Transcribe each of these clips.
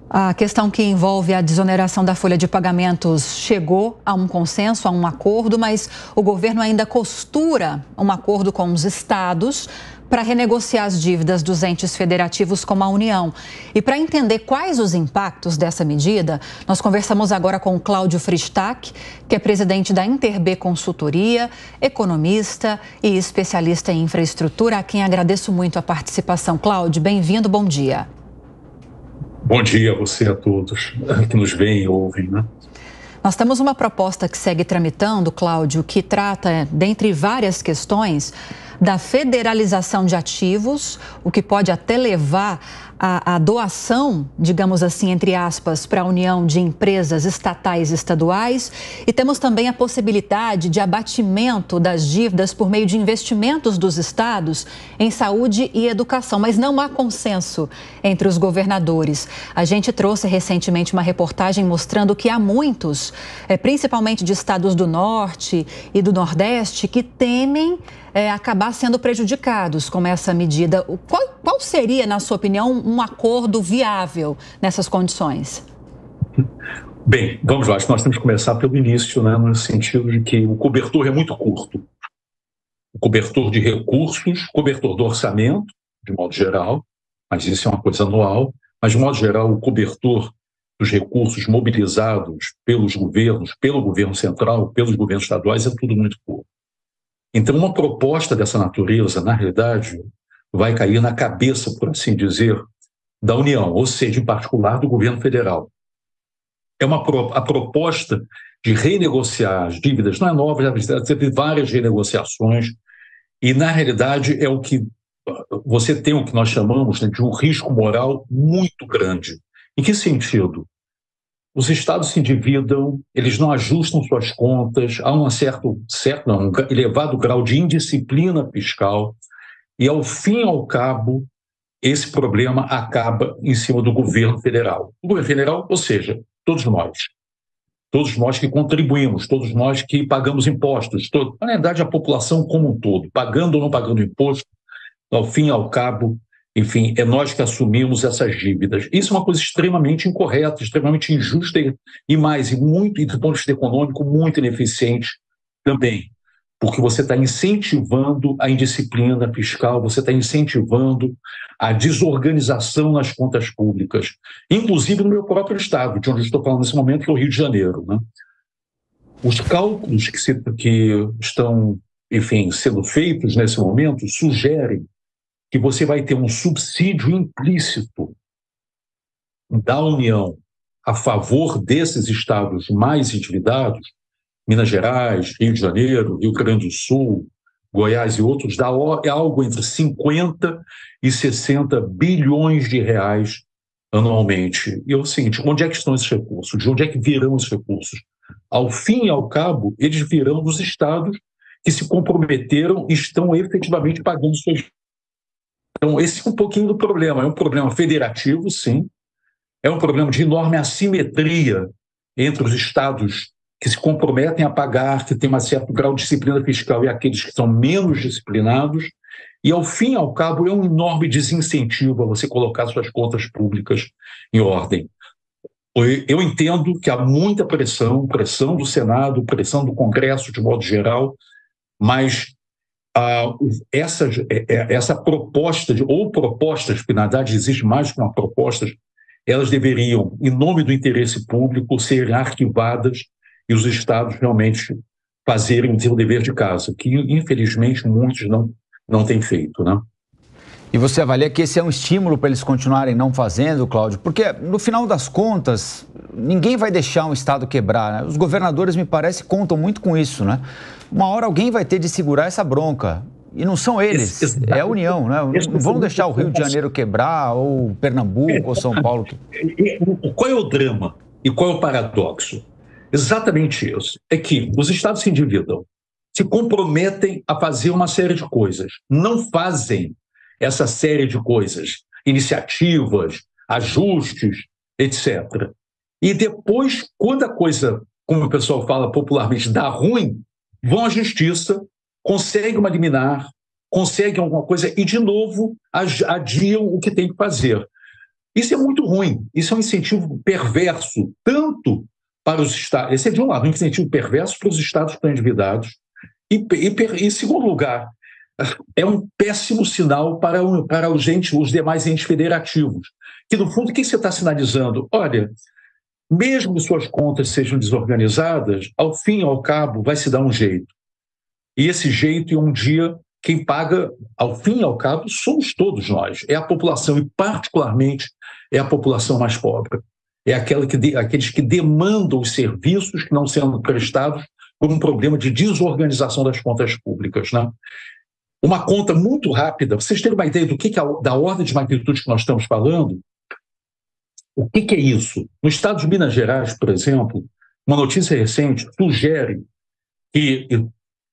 A questão que envolve a desoneração da folha de pagamentos chegou a um consenso, a um acordo, mas o governo ainda costura um acordo com os estados para renegociar as dívidas dos entes federativos com a União. E para entender quais os impactos dessa medida, nós conversamos agora com o Cláudio Fristach, que é presidente da Interb Consultoria, economista e especialista em infraestrutura, a quem agradeço muito a participação. Cláudio, bem-vindo, bom dia. Bom dia a você, a todos que nos veem e ouvem, né? Nós temos uma proposta que segue tramitando, Cláudio, que trata, dentre várias questões, da federalização de ativos, o que pode até levar à doação, digamos assim, entre aspas, para a união de empresas estatais e estaduais. E temos também a possibilidade de abatimento das dívidas por meio de investimentos dos estados em saúde e educação. Mas não há consenso entre os governadores. A gente trouxe recentemente uma reportagem mostrando que há muitos, principalmente de estados do Norte e do Nordeste, que temem acabar sendo prejudicados com essa medida. Qual seria, na sua opinião, um acordo viável nessas condições? Bem, vamos lá, acho que nós temos que começar pelo início, né, no sentido de que o cobertor é muito curto. O cobertor de recursos, cobertor do orçamento, de modo geral, mas isso é uma coisa anual, mas de modo geral o cobertor dos recursos mobilizados pelos governos, pelo governo central, pelos governos estaduais, é tudo muito curto. Então, uma proposta dessa natureza, na realidade, vai cair na cabeça, por assim dizer, da União, ou seja, em particular do governo federal. A proposta de renegociar as dívidas não é nova, já teve várias renegociações, e, na realidade, é o que você tem o que nós chamamos, né, de um risco moral muito grande. Em que sentido? Os estados se endividam, eles não ajustam suas contas, há um um elevado grau de indisciplina fiscal, e, ao fim e ao cabo, esse problema acaba em cima do governo federal. O governo federal, ou seja, todos nós que contribuímos, todos nós que pagamos impostos, na verdade, a população como um todo, pagando ou não pagando imposto, ao fim e ao cabo, enfim, é nós que assumimos essas dívidas. Isso é uma coisa extremamente incorreta, extremamente injusta e do ponto de vista econômico, muito ineficiente também, porque você está incentivando a indisciplina fiscal, você está incentivando a desorganização nas contas públicas, inclusive no meu próprio estado, de onde eu estou falando nesse momento, que é o Rio de Janeiro, né? Os cálculos que estão, enfim, sendo feitos nesse momento sugerem que você vai ter um subsídio implícito da União a favor desses estados mais endividados, Minas Gerais, Rio de Janeiro, Rio Grande do Sul, Goiás e outros, é algo entre 50 e 60 bilhões de reais anualmente. E é o seguinte, onde é que estão esses recursos? De onde é que virão esses recursos? Ao fim e ao cabo, eles virão dos estados que se comprometeram e estão efetivamente pagando suas. Então, esse é um pouquinho do problema. É um problema federativo, sim. É um problema de enorme assimetria entre os estados que se comprometem a pagar, que têm um certo grau de disciplina fiscal, e aqueles que são menos disciplinados. E, ao fim e ao cabo, é um enorme desincentivo a você colocar suas contas públicas em ordem. Eu entendo que há muita pressão do Senado, pressão do Congresso, de modo geral, mas essa proposta, ou propostas, porque na verdade existe mais que uma proposta, elas deveriam, em nome do interesse público, ser arquivadas e os estados realmente fazerem o seu dever de casa, que infelizmente muitos não têm feito, né? E você avalia que esse é um estímulo para eles continuarem não fazendo, Cláudio? Porque, no final das contas, ninguém vai deixar um estado quebrar, né? Os governadores, me parece, contam muito com isso, né? Uma hora alguém vai ter de segurar essa bronca. E não são eles, é a União, né? Não vão deixar o Rio de Janeiro quebrar, ou Pernambuco, ou São Paulo. Qual é o drama e qual é o paradoxo? Exatamente isso. É que os estados se endividam, se comprometem a fazer uma série de coisas, não fazem essa série de coisas, iniciativas, ajustes, etc. E depois, quando a coisa, como o pessoal fala popularmente, dá ruim, vão à justiça, conseguem uma liminar, conseguem alguma coisa e, de novo, adiam o que tem que fazer. Isso é muito ruim, isso é um incentivo perverso, tanto para os estados, esse é de um lado, um incentivo perverso para os estados que estão endividados, e em segundo lugar, é um péssimo sinal para os demais entes federativos, que no fundo, o que você está sinalizando? Olha, mesmo que suas contas sejam desorganizadas, ao fim e ao cabo vai se dar um jeito. E esse jeito, em um dia, quem paga, ao fim e ao cabo, somos todos nós. É a população, e particularmente é a população mais pobre. É aqueles que demandam os serviços que não sendo prestados por um problema de desorganização das contas públicas, né? Uma conta muito rápida, vocês terem uma ideia da ordem de magnitude que nós estamos falando. O que é isso? No estado de Minas Gerais, por exemplo, uma notícia recente sugere que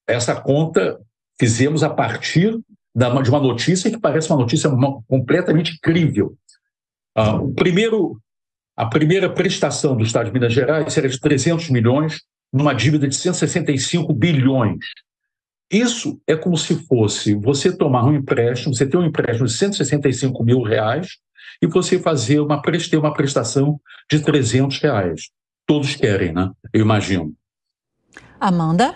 essa conta fizemos a partir de uma notícia que parece uma notícia completamente crível. A primeira prestação do estado de Minas Gerais era de 300 milhões numa dívida de 165 bilhões. Isso é como se fosse você tomar um empréstimo, você ter um empréstimo de 165 mil reais e você ter uma prestação de 300 reais. Todos querem, né? Eu imagino. Amanda?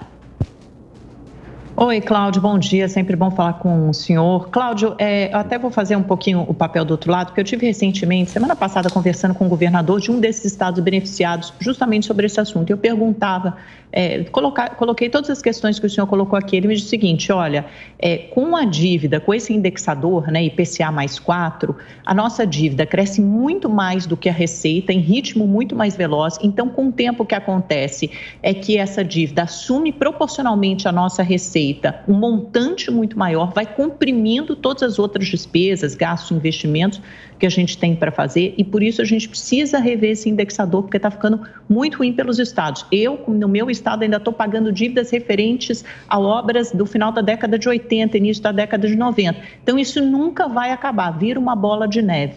Oi, Cláudio, bom dia, sempre bom falar com o senhor. Cláudio, eu até vou fazer um pouquinho o papel do outro lado, porque eu tive recentemente, semana passada, conversando com o governador de um desses estados beneficiados justamente sobre esse assunto. Eu perguntava, coloquei todas as questões que o senhor colocou aqui, ele me disse o seguinte, olha, com a dívida, com esse indexador, né, IPCA mais 4, a nossa dívida cresce muito mais do que a receita, em ritmo muito mais veloz, então com o tempo o que acontece é que essa dívida assume proporcionalmente a nossa receita, um montante muito maior, vai comprimindo todas as outras despesas, gastos, investimentos que a gente tem para fazer e por isso a gente precisa rever esse indexador porque está ficando muito ruim pelos estados. Eu, no meu estado, ainda estou pagando dívidas referentes a obras do final da década de 80, início da década de 90. Então isso nunca vai acabar, vira uma bola de neve.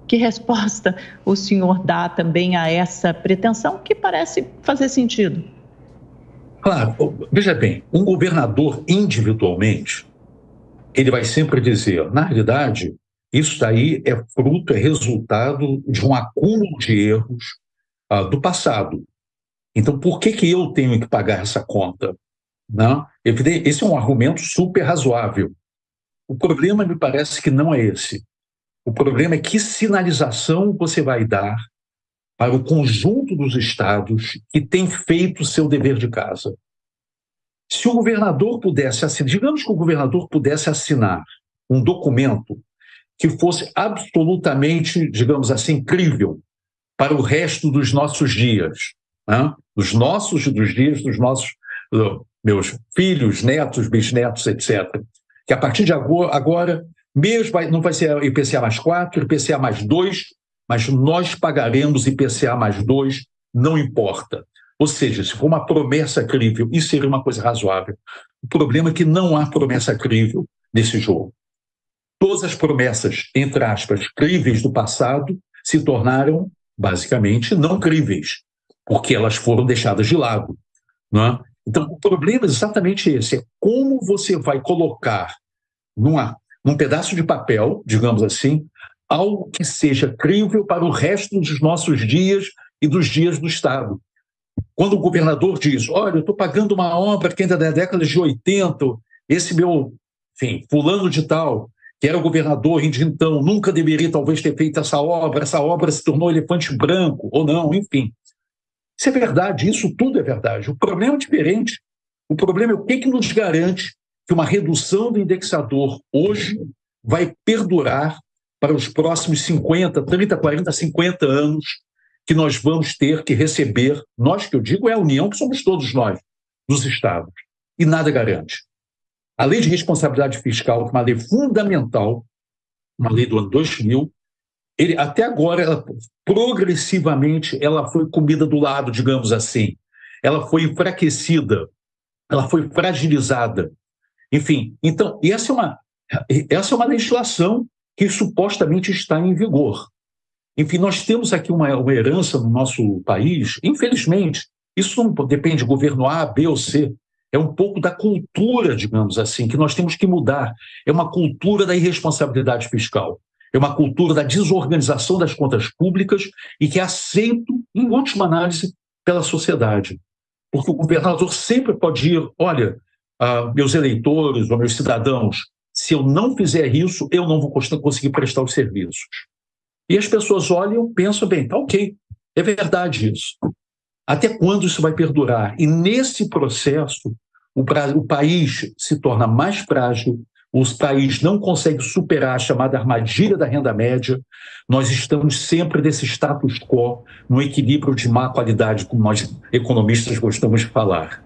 Que resposta o senhor dá também a essa pretensão que parece fazer sentido? Claro, veja bem, um governador individualmente, ele vai sempre dizer, na realidade, isso daí é resultado de um acúmulo de erros do passado. Então, por que eu tenho que pagar essa conta? Não? Esse é um argumento super razoável. O problema, me parece que não é esse. O problema é que sinalização você vai dar para o conjunto dos estados que tem feito o seu dever de casa. Se o governador pudesse assinar, digamos que o governador pudesse assinar um documento que fosse absolutamente, digamos assim, crível para o resto dos nossos dias, né? Dos dias dos nossos meus filhos, netos, bisnetos, etc. Que a partir de agora mesmo não vai ser IPCA mais 4, IPCA mais 2, mas nós pagaremos IPCA mais 2, não importa. Ou seja, se for uma promessa crível, isso seria uma coisa razoável. O problema é que não há promessa crível nesse jogo. Todas as promessas, entre aspas, críveis do passado se tornaram, basicamente, não críveis, porque elas foram deixadas de lado. Não é? Então, o problema é exatamente esse, é como você vai colocar num pedaço de papel, digamos assim, algo que seja crível para o resto dos nossos dias e dos dias do Estado. Quando o governador diz, olha, eu estou pagando uma obra que ainda é da década de 80, esse meu, fulano de tal, que era o governador de então, nunca deveria talvez ter feito essa obra se tornou elefante branco, ou não, enfim. Isso é verdade, isso tudo é verdade. O problema é diferente. O problema é o que nos garante que uma redução do indexador hoje vai perdurar para os próximos 50, 30, 40, 50 anos que nós vamos ter que receber, nós que eu digo é a União, que somos todos nós, dos estados, e nada garante. A lei de responsabilidade fiscal, que é uma lei fundamental, uma lei do ano 2000, até agora, progressivamente, ela foi comida do lado, digamos assim. Ela foi enfraquecida, ela foi fragilizada. Enfim, então, essa é uma legislação que supostamente está em vigor. Enfim, nós temos aqui uma herança no nosso país, infelizmente, isso não depende do governo A, B ou C, é um pouco da cultura, digamos assim, que nós temos que mudar. É uma cultura da irresponsabilidade fiscal. é uma cultura da desorganização das contas públicas e que é aceito, em última análise, pela sociedade. Porque o governador sempre pode ir, olha, meus eleitores ou meus cidadãos, se eu não fizer isso, eu não vou conseguir prestar os serviços. E as pessoas olham e pensam, bem, tá ok, é verdade isso. Até quando isso vai perdurar? E nesse processo, o país se torna mais frágil, o país não consegue superar a chamada armadilha da renda média, nós estamos sempre nesse status quo, no equilíbrio de má qualidade, como nós economistas gostamos de falar.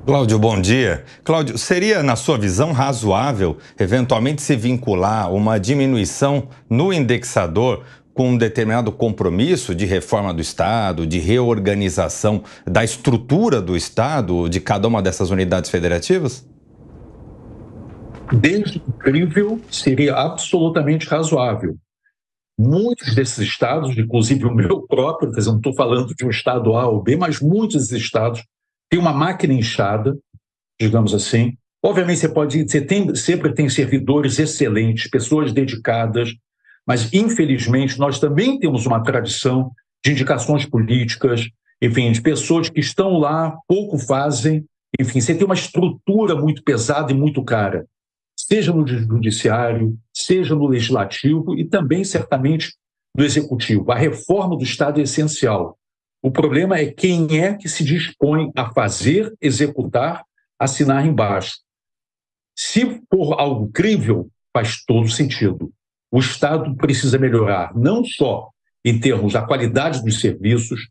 Cláudio, bom dia. Cláudio, seria, na sua visão, razoável eventualmente se vincular uma diminuição no indexador com um determinado compromisso de reforma do Estado, de reorganização da estrutura do Estado, de cada uma dessas unidades federativas? Desde incrível, seria absolutamente razoável. Muitos desses estados, inclusive o meu próprio, quer dizer, não estou falando de um estado A ou B, mas muitos desses estados têm uma máquina inchada, digamos assim. Obviamente sempre tem servidores excelentes, pessoas dedicadas, mas infelizmente nós também temos uma tradição de indicações políticas, enfim, de pessoas que estão lá, pouco fazem, enfim, você tem uma estrutura muito pesada e muito cara, seja no judiciário, seja no legislativo e também, certamente, no executivo. A reforma do Estado é essencial. O problema é quem é que se dispõe a fazer, executar, assinar embaixo. Se for algo crível, faz todo sentido. O Estado precisa melhorar, não só em termos da qualidade dos serviços,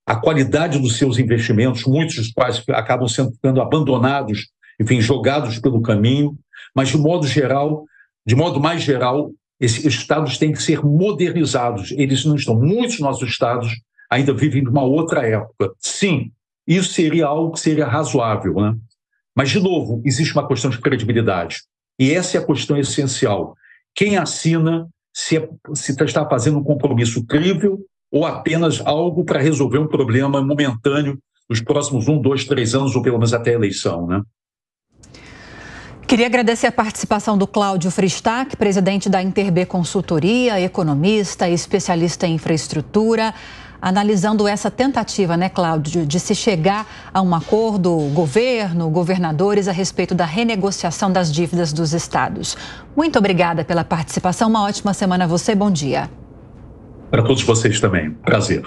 a qualidade dos seus investimentos, muitos dos quais acabam sendo abandonados, enfim, jogados pelo caminho, mas de modo mais geral, esses estados têm que ser modernizados. Eles não estão. Muitos nossos estados ainda vivem de uma outra época. Sim, isso seria algo que seria razoável, né? Mas, de novo, existe uma questão de credibilidade. E essa é a questão essencial. Quem assina se está fazendo um compromisso crível ou apenas algo para resolver um problema momentâneo nos próximos 1, 2, 3 anos, ou pelo menos até a eleição, né? Queria agradecer a participação do Cláudio Fristach, presidente da Interb Consultoria, economista e especialista em infraestrutura, analisando essa tentativa, né, Cláudio, de se chegar a um acordo, governo, governadores, a respeito da renegociação das dívidas dos estados. Muito obrigada pela participação, uma ótima semana a você, bom dia. Para todos vocês também, prazer.